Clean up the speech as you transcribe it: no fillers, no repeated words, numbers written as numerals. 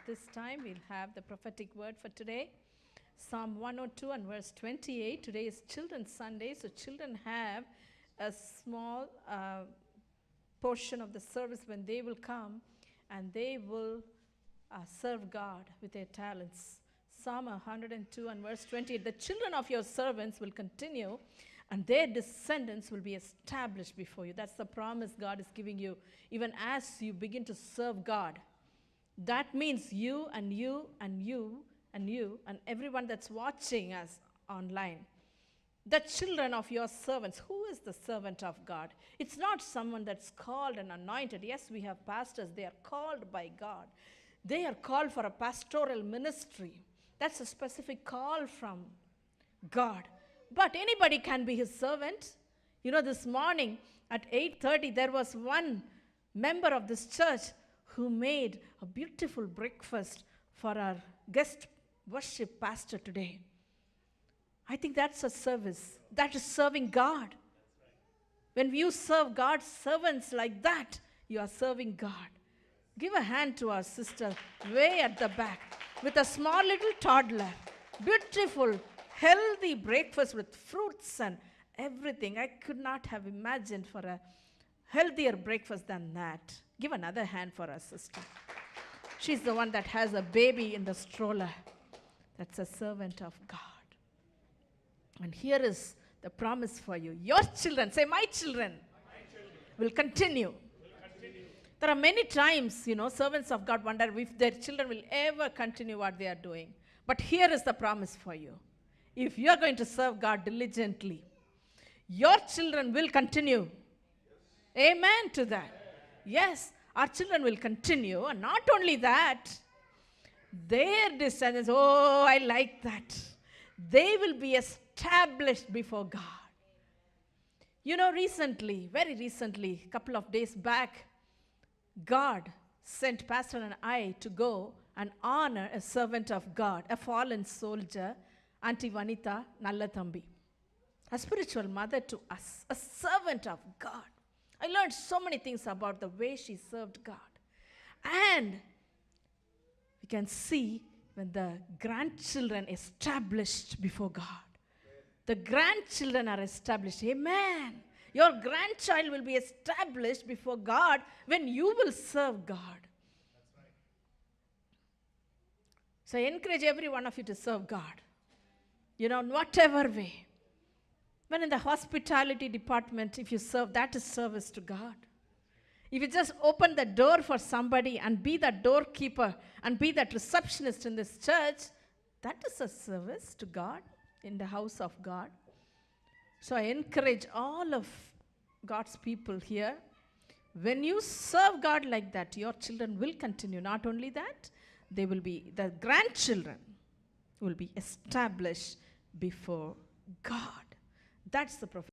this time we'll have the prophetic word for today. Psalm 102 and verse 28. Today is Children's Sunday, so children have a small portion of the service when they will come and they will serve God with their talents. Psalm 102 and verse 28. The children of your servants will continue and their descendants will be established before you. That's the promise God is giving you, even as you begin to serve God. That means you and you and you and you and everyone that's watching us online. The children of your servants. Who is the servant of God? It's not someone that's called and anointed. Yes, we have pastors. They are called by God. They are called for a pastoral ministry. That's a specific call from God. But anybody can be his servant. You know, this morning at 8:30, there was one member of this church who made a beautiful breakfast for our guest worship pastor today. I think that's a service. That is serving God. When you serve God's servants like that, you are serving God. Give a hand to our sister way at the back with a small little toddler. Beautiful, healthy breakfast with fruits and everything. I could not have imagined for a healthier breakfast than that. Give another hand for our sister. She's the one that has a baby in the stroller. That's a servant of God. And here is the promise for you. Your children, say my children, will continue. There are many times, servants of God wonder if their children will ever continue what they are doing. But here is the promise for you. If you are going to serve God diligently, your children will continue. Amen to that. Yes, our children will continue. And not only that, their descendants, oh, I like that. They will be established before God. Recently, very recently, a couple of days back, God sent Pastor and I to go and honor a servant of God, a fallen soldier, Auntie Vanita Nallathambi, a spiritual mother to us, a servant of God. I learned so many things about the way she served God. And we can see when the grandchildren established before God. The grandchildren are established. Amen. Your grandchild will be established before God when you will serve God. That's right. So I encourage every one of you to serve God. In whatever way. When in the hospitality department, if you serve, that is service to God. If you just open the door for somebody and be that doorkeeper and be that receptionist in this church, that is a service to God in the house of God. So I encourage all of God's people here, when you serve God like that, your children will continue. Not only that, the grandchildren will be established before God. That's the prophet.